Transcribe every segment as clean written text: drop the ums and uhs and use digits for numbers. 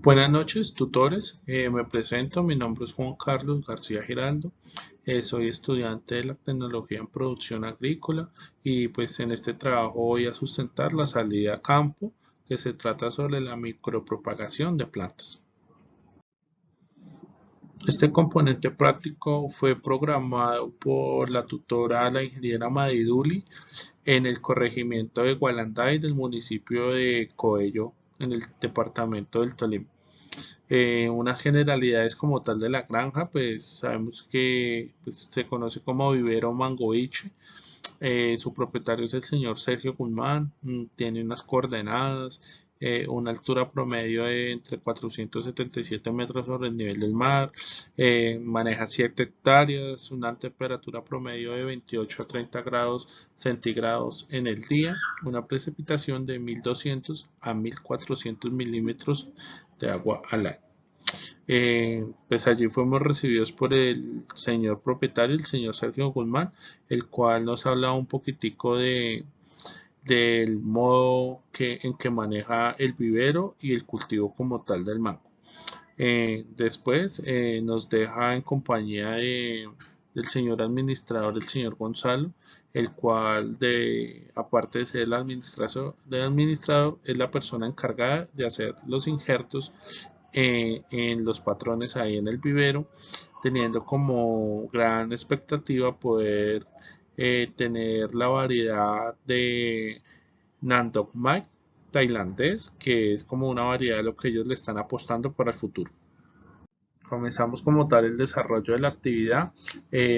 Buenas noches, tutores. Me presento, mi nombre es Juan Carlos García Giraldo. Soy estudiante de la tecnología en producción agrícola y pues en este trabajo voy a sustentar la salida a campo que se trata sobre la micropropagación de plantas. Este componente práctico fue programado por la tutora, la ingeniera Madiduli, en el corregimiento de Gualanday del municipio de Coello, en el departamento del Tolima. Unas generalidades como tal de la granja, pues sabemos que pues, se conoce como vivero Mangoiche. Su propietario es el señor Sergio Guzmán, tiene unas coordenadas, una altura promedio de entre 477 metros sobre el nivel del mar, maneja 7 hectáreas, una temperatura promedio de 28 a 30 grados centígrados en el día, una precipitación de 1200 a 1400 milímetros de agua al año. Pues allí fuimos recibidos por el señor propietario, el señor Sergio Guzmán, el cual nos habla un poquitico del modo en que maneja el vivero y el cultivo como tal del mango. Después nos deja en compañía del señor administrador, el señor Gonzalo, el cual aparte de ser el administrador, es la persona encargada de hacer los injertos en los patrones ahí en el vivero, teniendo como gran expectativa poder tener la variedad de Nandok Mai tailandés, que es como una variedad de lo que ellos le están apostando para el futuro. Comenzamos como tal el desarrollo de la actividad.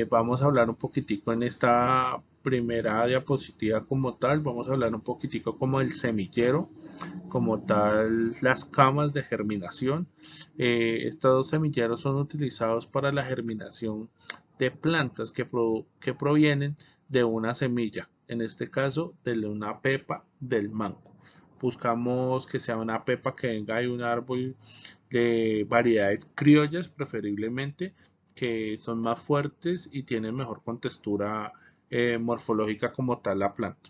Vamos a hablar un poquitico en esta primera diapositiva como tal, vamos a hablar un poquitico como del semillero, como tal las camas de germinación. Estos dos semilleros son utilizados para la germinación de plantas que provienen de una semilla, en este caso de una pepa del mango. Buscamos que sea una pepa que venga de un árbol de variedades criollas preferiblemente, que son más fuertes y tienen mejor contextura morfológica como tal la planta.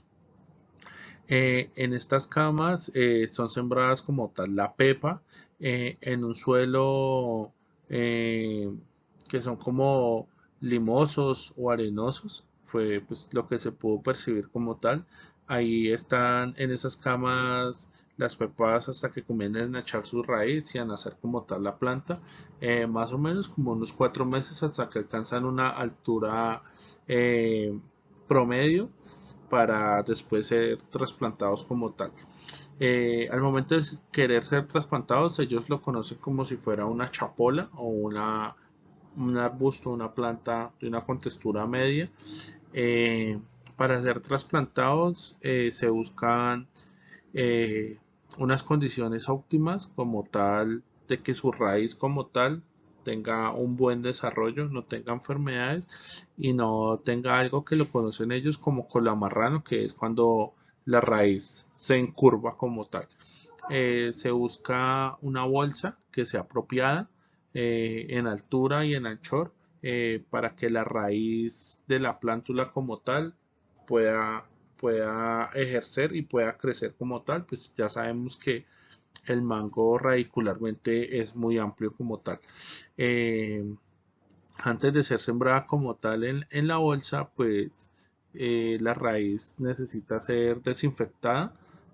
En estas camas son sembradas como tal la pepa en un suelo eh, que son como limosos o arenosos. Fue pues, lo que se pudo percibir como tal. Ahí están en esas camas las pepas hasta que comienzan a echar su raíz y a nacer como tal la planta. Más o menos como unos 4 meses hasta que alcanzan una altura promedio para después ser trasplantados como tal. Al momento de querer ser trasplantados, ellos lo conocen como si fuera una chapola o un arbusto, una planta de una contextura media. Eh, para ser trasplantados se buscan eh, unas condiciones óptimas como tal de que su raíz como tal tenga un buen desarrollo, no tenga enfermedades y no tenga algo que lo conocen ellos como colamarrano, que es cuando la raíz se encurva como tal. Se busca una bolsa que sea apropiada en altura y en anchor para que la raíz de la plántula como tal pueda, pueda ejercer y pueda crecer como tal. Pues ya sabemos que el mango radicularmente es muy amplio como tal. Eh, Antes de ser sembrada como tal en la bolsa, pues la raíz necesita ser desinfectada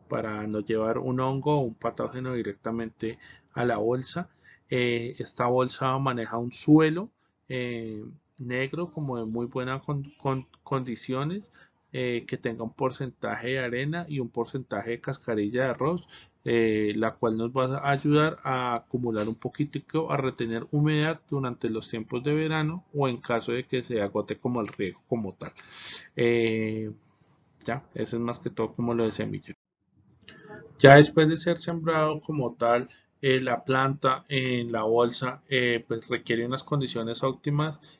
para no llevar un hongo o un patógeno directamente a la bolsa. Esta bolsa maneja un suelo eh, negro como de muy buenas condiciones, que tenga un porcentaje de arena y un porcentaje de cascarilla de arroz, la cual nos va a ayudar a acumular un poquitico, a retener humedad durante los tiempos de verano o en caso de que se agote como el riego como tal. Eh, ya, eso es más que todo como lo de semilla. Ya después de ser sembrado como tal, la planta en la bolsa pues requiere unas condiciones óptimas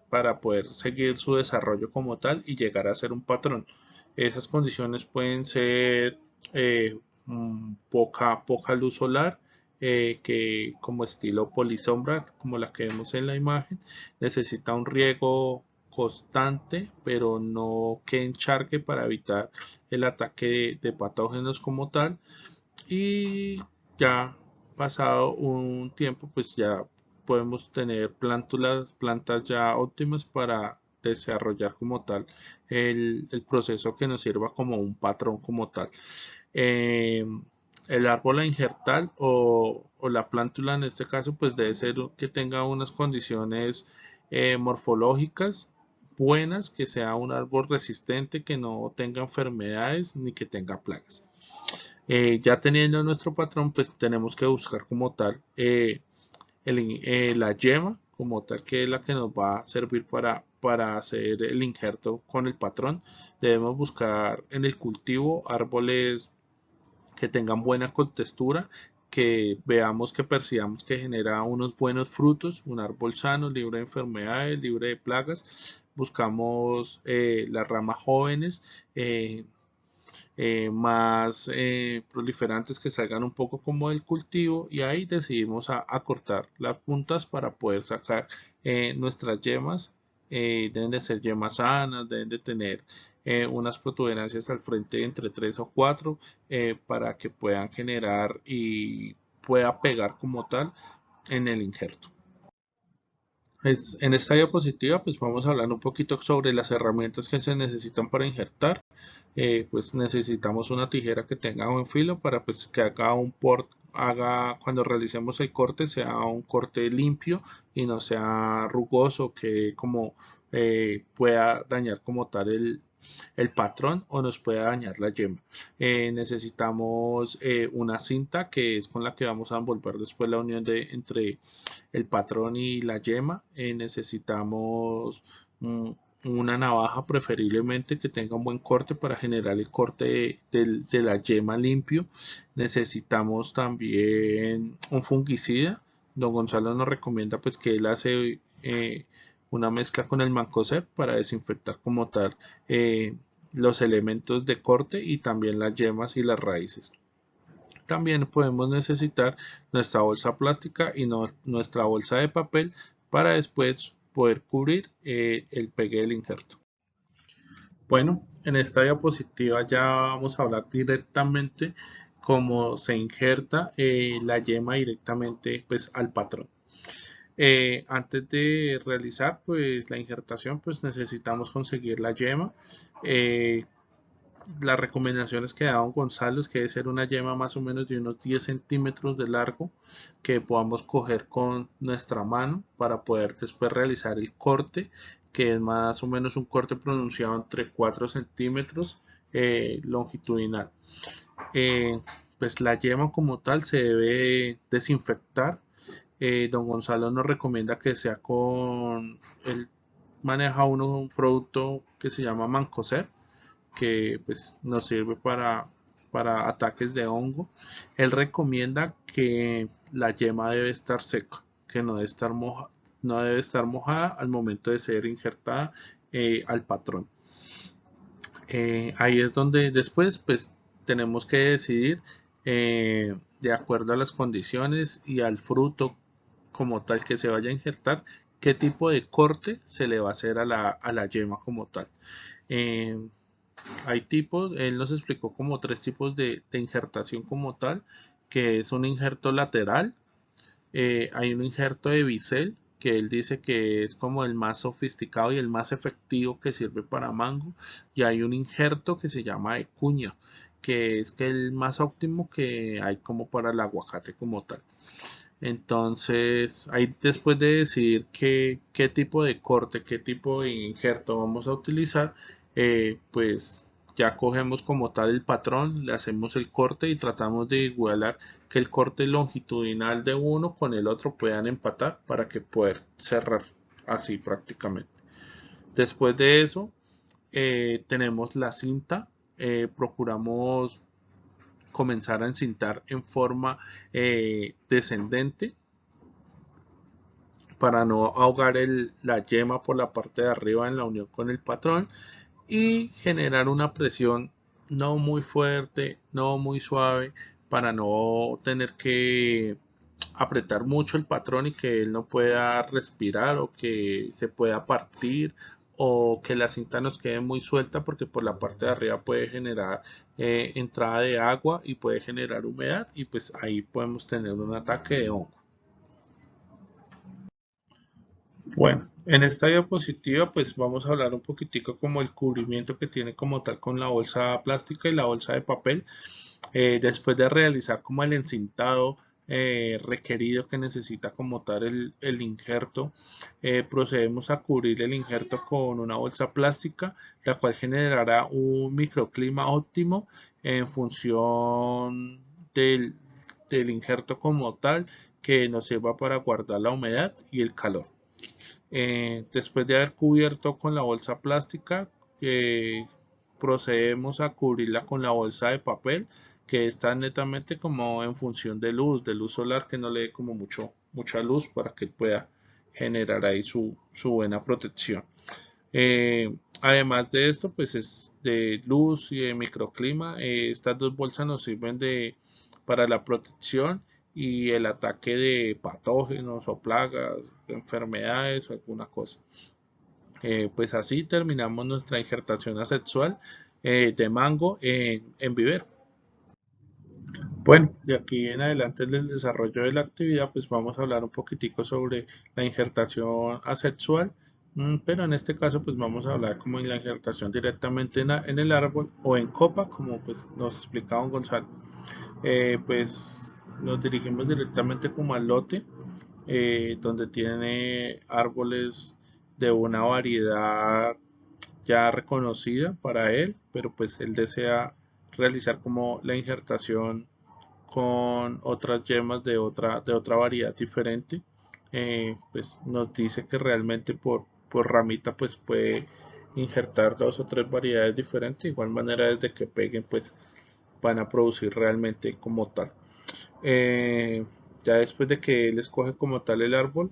para poder seguir su desarrollo como tal y llegar a ser un patrón. Esas condiciones pueden ser poca luz solar, que como estilo polisombra, como la que vemos en la imagen, necesita un riego constante, pero no que encharque para evitar el ataque de patógenos como tal. Y ya pasado un tiempo, pues ya podemos tener plantas ya óptimas para desarrollar como tal el proceso que nos sirva como un patrón como tal. Eh, el árbol a injertar o la plántula en este caso, pues debe ser que tenga unas condiciones morfológicas buenas, que sea un árbol resistente, que no tenga enfermedades ni que tenga plagas. Ya teniendo nuestro patrón, pues tenemos que buscar como tal la yema, como tal, que es la que nos va a servir para hacer el injerto con el patrón. Debemos buscar en el cultivo árboles que tengan buena contextura, que veamos, que percibamos que genera unos buenos frutos, un árbol sano, libre de enfermedades, libre de plagas. Buscamos las ramas jóvenes, más proliferantes, que salgan un poco como del cultivo, y ahí decidimos a cortar las puntas para poder sacar nuestras yemas. Deben de ser yemas sanas, deben de tener unas protuberancias al frente entre 3 o 4, para que puedan generar y pueda pegar como tal en el injerto. En esta diapositiva pues vamos a hablar un poquito sobre las herramientas que se necesitan para injertar. Pues necesitamos una tijera que tenga buen filo para pues que cuando realicemos el corte sea un corte limpio y no sea rugoso, que como pueda dañar como tal el patrón o nos pueda dañar la yema. Necesitamos una cinta, que es con la que vamos a envolver después la unión entre el patrón y la yema. Necesitamos una navaja, preferiblemente que tenga un buen corte para generar el corte de la yema limpio. Necesitamos también un fungicida. Don Gonzalo nos recomienda pues que él hace una mezcla con el Mancozeb para desinfectar como tal los elementos de corte y también las yemas y las raíces. También podemos necesitar nuestra bolsa plástica y nuestra bolsa de papel para después poder cubrir el pegue del injerto. Bueno, en esta diapositiva ya vamos a hablar directamente cómo se injerta la yema directamente pues al patrón. Antes de realizar pues la injertación, pues necesitamos conseguir la yema. Las recomendaciones que da don Gonzalo es que debe ser una yema más o menos de unos 10 centímetros de largo, que podamos coger con nuestra mano para poder después realizar el corte, que es más o menos un corte pronunciado entre 4 centímetros longitudinal. Pues la yema como tal se debe desinfectar. Don Gonzalo nos recomienda que sea con él maneja un producto que se llama Mancozeb, que pues nos sirve para ataques de hongo. Él recomienda que la yema debe estar seca, que no debe estar mojada al momento de ser injertada al patrón. Ahí es donde después pues tenemos que decidir, de acuerdo a las condiciones y al fruto como tal que se vaya a injertar, qué tipo de corte se le va a hacer a la yema como tal. Eh, Hay tipos, él nos explicó como 3 tipos de injertación como tal, que es un injerto lateral, hay un injerto de bisel, que él dice que es como el más sofisticado y el más efectivo, que sirve para mango, y hay un injerto que se llama de cuña, que es que el más óptimo que hay como para el aguacate como tal. Entonces, ahí después de decidir qué tipo de corte, qué tipo de injerto vamos a utilizar, pues ya cogemos como tal el patrón, le hacemos el corte y tratamos de igualar que el corte longitudinal de uno con el otro puedan empatar para que poder cerrar así prácticamente. Después de eso, tenemos la cinta. Procuramos comenzar a encintar en forma descendente para no ahogar la yema por la parte de arriba en la unión con el patrón, y generar una presión no muy fuerte, no muy suave, para no tener que apretar mucho el patrón y que él no pueda respirar, o que se pueda partir, o que la cinta nos quede muy suelta, porque por la parte de arriba puede generar entrada de agua y puede generar humedad y pues ahí podemos tener un ataque de hongo. Bueno, en esta diapositiva pues vamos a hablar un poquitico como el cubrimiento que tiene como tal con la bolsa plástica y la bolsa de papel. Después de realizar como el encintado requerido que necesita como tal el injerto, procedemos a cubrir el injerto con una bolsa plástica, la cual generará un microclima óptimo en función del injerto como tal, que nos sirva para guardar la humedad y el calor. Después de haber cubierto con la bolsa plástica, procedemos a cubrirla con la bolsa de papel, que está netamente como en función de luz solar, que no le dé como mucha luz para que pueda generar ahí su buena protección. Además de esto, pues es de luz y de microclima. Estas dos bolsas nos sirven para la protección y el ataque de patógenos o plagas, enfermedades o alguna cosa. Pues así terminamos nuestra injertación asexual de mango en vivero. Bueno, de aquí en adelante en el desarrollo de la actividad, pues vamos a hablar un poquitico sobre la injertación asexual, pero en este caso pues vamos a hablar como en la injertación directamente en el árbol o en copa, como pues nos explicaba Gonzalo. Pues nos dirigimos directamente como al lote, donde tiene árboles de una variedad ya reconocida para él, pero pues él desea realizar como la injertación con otras yemas de otra variedad diferente. Pues nos dice que realmente por ramita pues puede injertar dos o tres variedades diferentes. De igual manera desde que peguen pues van a producir realmente como tal. Eh, ya después de que él escoge como tal el árbol,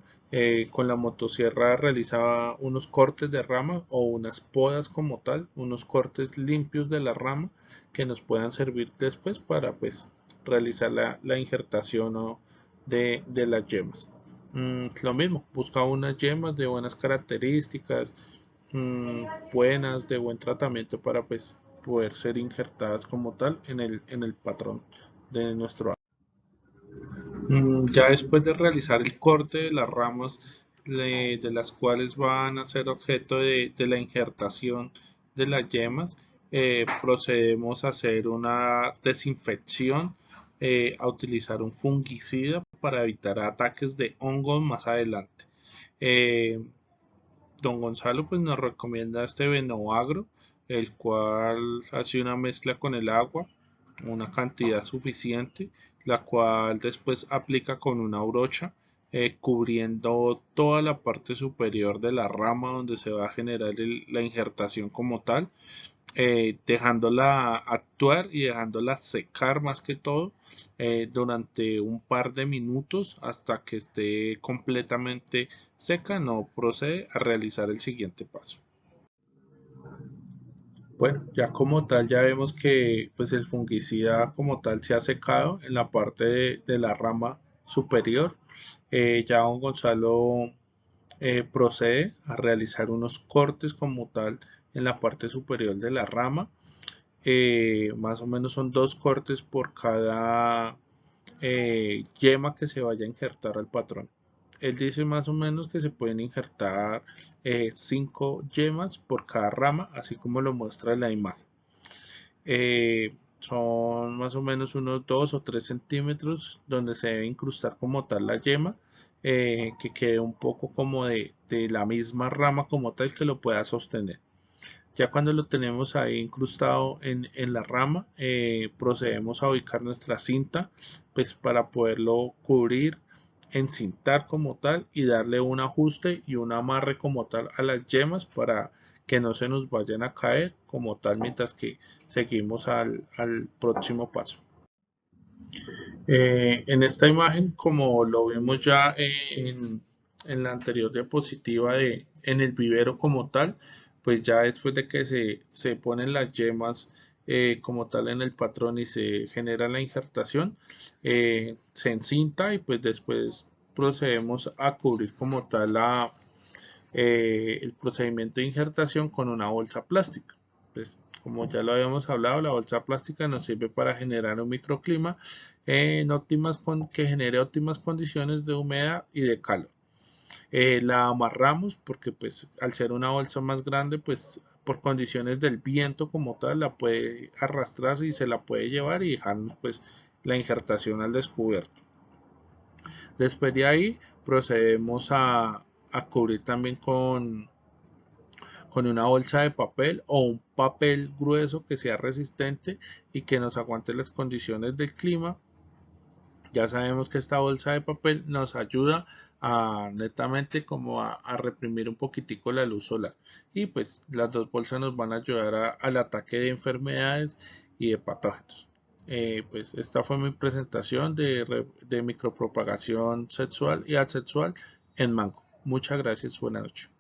con la motosierra realizaba unos cortes de rama o unas podas como tal, unos cortes limpios de la rama que nos puedan servir después para pues realizar la injertación de las yemas. Lo mismo, busca unas yemas de buenas características, buenas, de buen tratamiento para pues poder ser injertadas como tal en el patrón de nuestro árbol. Ya después de realizar el corte de las ramas de las cuales van a ser objeto de la injertación de las yemas, procedemos a hacer una desinfección, a utilizar un fungicida para evitar ataques de hongos más adelante. Eh, Don Gonzalo pues nos recomienda este Venoagro, el cual hace una mezcla con el agua, una cantidad suficiente, la cual después aplica con una brocha, cubriendo toda la parte superior de la rama donde se va a generar la injertación como tal, dejándola actuar y dejándola secar más que todo durante un par de minutos hasta que esté completamente seca. No procede a realizar el siguiente paso. Bueno, ya como tal ya vemos que pues el fungicida como tal se ha secado en la parte de la rama superior. Ya don Gonzalo procede a realizar unos cortes como tal en la parte superior de la rama. Más o menos son dos cortes por cada yema que se vaya a injertar al patrón. Él dice más o menos que se pueden injertar 5 yemas por cada rama, así como lo muestra en la imagen. Son más o menos unos 2 o 3 centímetros donde se debe incrustar como tal la yema, que quede un poco como de la misma rama como tal que lo pueda sostener. Ya cuando lo tenemos ahí incrustado en la rama, procedemos a ubicar nuestra cinta, pues para poderlo cubrir, encintar como tal y darle un ajuste y un amarre como tal a las yemas para que no se nos vayan a caer como tal mientras que seguimos al próximo paso. En esta imagen, como lo vimos ya en la anterior diapositiva en el vivero como tal, pues ya después de que se ponen las yemas como tal en el patrón y se genera la injertación, se encinta y pues después procedemos a cubrir como tal el procedimiento de injertación con una bolsa plástica. Pues, Como ya lo habíamos hablado, la bolsa plástica nos sirve para generar un microclima que genere óptimas condiciones de humedad y de calor. La amarramos porque pues al ser una bolsa más grande, pues por condiciones del viento como tal, la puede arrastrar y se la puede llevar y dejarnos pues la injertación al descubierto. Después de ahí procedemos a cubrir también con una bolsa de papel o un papel grueso que sea resistente y que nos aguante las condiciones del clima. Ya sabemos que esta bolsa de papel nos ayuda a netamente como a reprimir un poquitico la luz solar. Y pues las dos bolsas nos van a ayudar al ataque de enfermedades y de patógenos. Pues esta fue mi presentación de micropropagación sexual y asexual en mango. Muchas gracias, buenas noches.